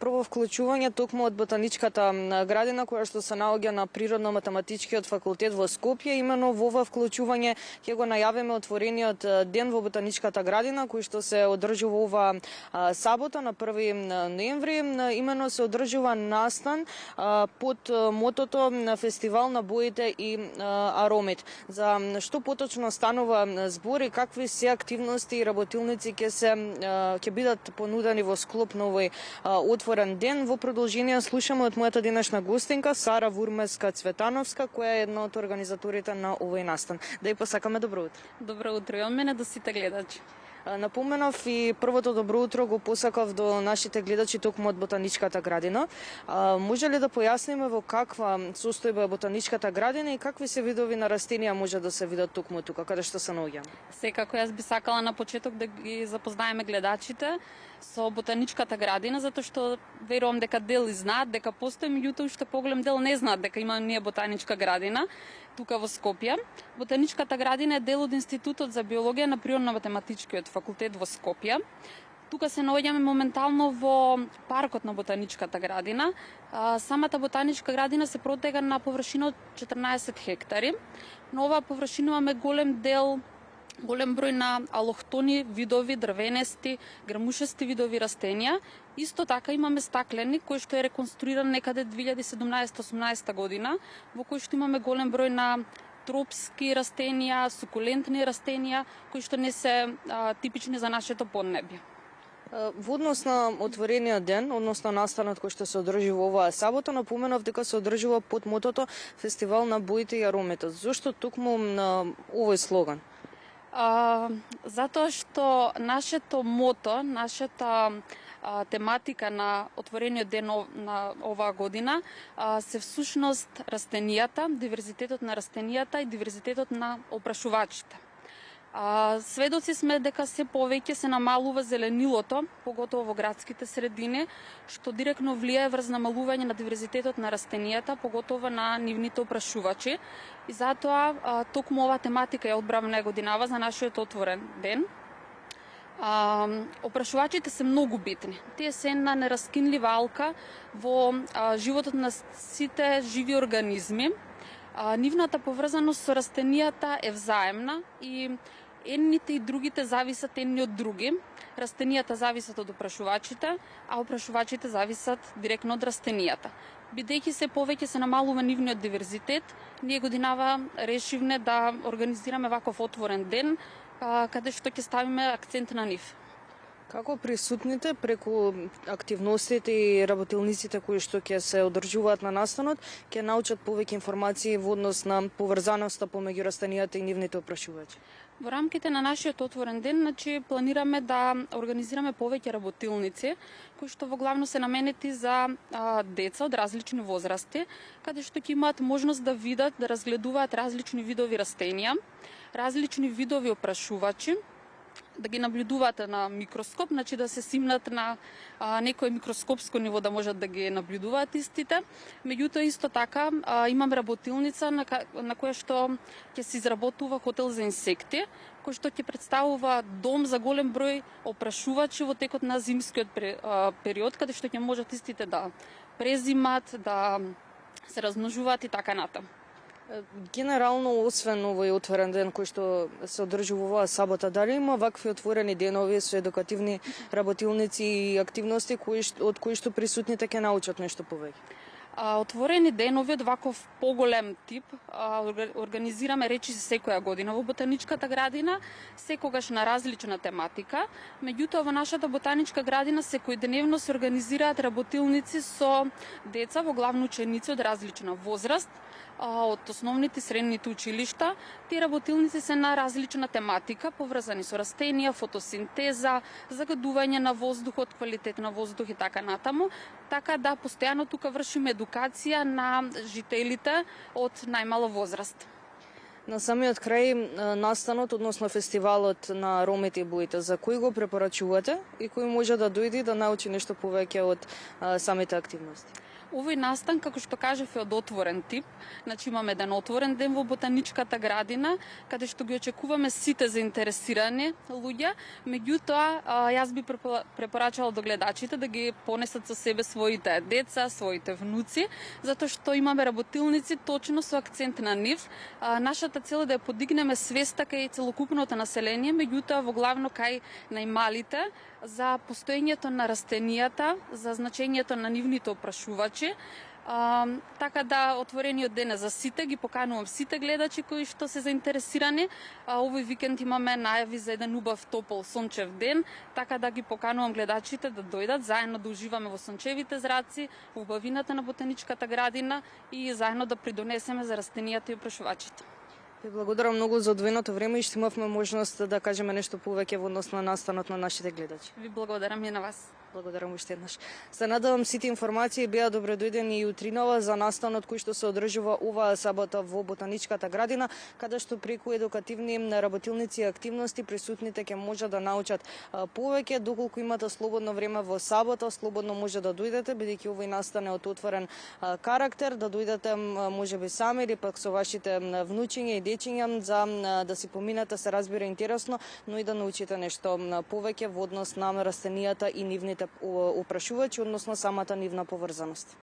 прво вклучување токму од ботаничката градина која што се наоѓа на Природно-математичкиот факултет во Скопје. Именно во ова вклучување ќе го најавиме отворениот ден во ботаничката градина кој што се одржува ова сабота на 1 ноември. Именно се одржува настан под мотото Фестивал на боите и аромите. За што поточно станува збор и какви се активности и работилници ќе бидат понудени во склоп на овој отворен ден. Во продолжение слушаме од мојата денешна гостинка Сара Вурмеска-Цветановска, која е една од организаторите на овој настан. Да ја посакаме добро утро. Добро утро и од мене до сите гледачи. Напоменав и првото добро утро го посакав до нашите гледачи токму од ботаничката градина. Може ли да појасниме во каква состојба е ботаничката градина и какви се видови на растенија може да се видат токму тука, каде што се наоѓаме? Секако јас би сакала на почеток да ги запознаеме гледачите со ботаничката градина, затоа што верувам дека дел знаат дека постои, меѓутоа уште поголем дел не знаат дека има ние ботаничка градина тука во Скопје. Ботаничката градина е дел од Институтот за биологија на Природно-математичкиот факултет во Скопје. Тука се наоѓаме моментално во паркот на ботаничката градина. Самата ботаничка градина се протега на површина од 14 хектари. На оваа површина имаме голем број на алохтони видови, дрвенести, грмушести видови растенија. Исто така имаме стакленик кој што е реконструиран некаде 2017-18 година, во кој што имаме голем број на тропски растенија, сукулентни растенија, кои што не се типични за нашето поднебје. Во однос на отворениот ден, односно настанот кој што се одржува оваа сабота, напоменав дека се одржува под мотото Фестивал на боите и аромите. Зошто токму на овој слоган? Затоа што нашето мото, нашата тематика на отворениот ден на оваа година се всушност растенијата, диверзитетот на растенијата и диверзитетот на опрашувачите. Сведоци сме дека се повеќе се намалува зеленилото, поготово во градските средини, што директно влијае врз намалување на диверзитетот на растенијата, поготово на нивните опрашувачи. И затоа токму оваа тематика ја одбрав на годинава за нашиот отворен ден. Опрашувачите се многу битни. Тие се една нераскинлива алка во животот на сите живи организми. Нивната поврзаност со растенијата е взаемна и едните и другите зависат едни од други. Растенијата зависат од опрашувачите, а опрашувачите зависат директно од растенијата. Бидејќи се повеќе се намалува нивниот диверзитет, ние годинава решивме да организираме ваков отворен ден, каде што ќе ставиме акцент на нив. Како присутните преку активностите и работилниците кои што ќе се одржуваат на настанот, ќе научат повеќе информации во однос на поврзаноста помеѓу растенијата и нивните опрашувачи? Во рамките на нашиот отворен ден, планираме да организираме повеќе работилници, кои што во главно се наменети за деца од различни возрасти, каде што ќе имаат можност да видат, да разгледуваат различни видови растенија, различни видови опрашувачи, да ги наблюдуваат на микроскоп, да се симнат на некој микроскопско ниво да можат да ги наблюдуваат истите. Меѓутоа исто така имаме работилница на која што ќе се изработува хотел за инсекти, кој што ќе представува дом за голем број опрашувачи во текот на зимскиот период, каде што ќе можат истите да презимат, да се размножуваат и така натаму. Генерално, освен овој отворен ден кој што се одржува оваа сабота, дали има вакви отворени денови со едукативни работилници и активности од кои што присутните ќе научат нешто повеќе? Отворени денови од ваков поголем тип организираме речиси секоја година во ботаничката градина, секогаш на различна тематика. Меѓутоа во нашата ботаничка градина секојдневно се организираат работилници со деца, во главно ученици од различна возраст, од основните и средните училишта. Тие работилници се на различна тематика, поврзани со растенија, фотосинтеза, загадување на воздухот, квалитет на воздух и така натаму. Така да постојано тука вршиме едукација на жителите од најмала возраст. На самиот крај настанот, односно фестивалот на аромите и боите, за кој го препорачувате и кој може да дојде да научи нешто повеќе од самите активности? Овој настан, како што кажав, е од отворен тип. Значи имаме еден отворен ден во ботаничката градина, каде што ги очекуваме сите заинтересирани луѓе. Меѓутоа, јас би препорачала до гледачите да ги понесат со себе своите деца, своите внуци, затоа што имаме работилници точно со акцент на нив. Нашата цел е да ја подигнеме свеста кај целокупното население, меѓутоа во главно кај најмалите, за постоењето на растенијата, за значењето на нивните опрашувачи. Така да, отворениот ден е за сите, ги поканувам сите гледачи кои што се заинтересирани. Овој викенд имаме најави за еден убав, топол, сончев ден, така да ги поканувам гледачите да дојдат, заедно да уживаме во сончевите зраци, во убавината на ботаничката градина и заедно да придонесеме за растенијата и опрашувачите. Ви благодарам многу за одвоеното време и што имавме можност да кажеме нешто повеќе во однос на настанот на нашите гледачи. Ви благодарам и на вас. Благодарам уште еднаш. Се надевам сите информации беа добредојдени и утринова за настанот кој што се одржува оваа сабота во Ботаничката градина, каде што преку едукативни работилници и активности присутните ќе можат да научат повеќе. Доколку имате слободно време во сабота, слободно може да дојдете, бидејќи овој настан е од отворен карактер, да дојдете можеби сами или пак со вашите внучиња и дечиња за да си поминете, се разбира интересно, но и да научите нешто повеќе во однос на растенијата и нивните опрашувачи, односно самата нивна поврзаност.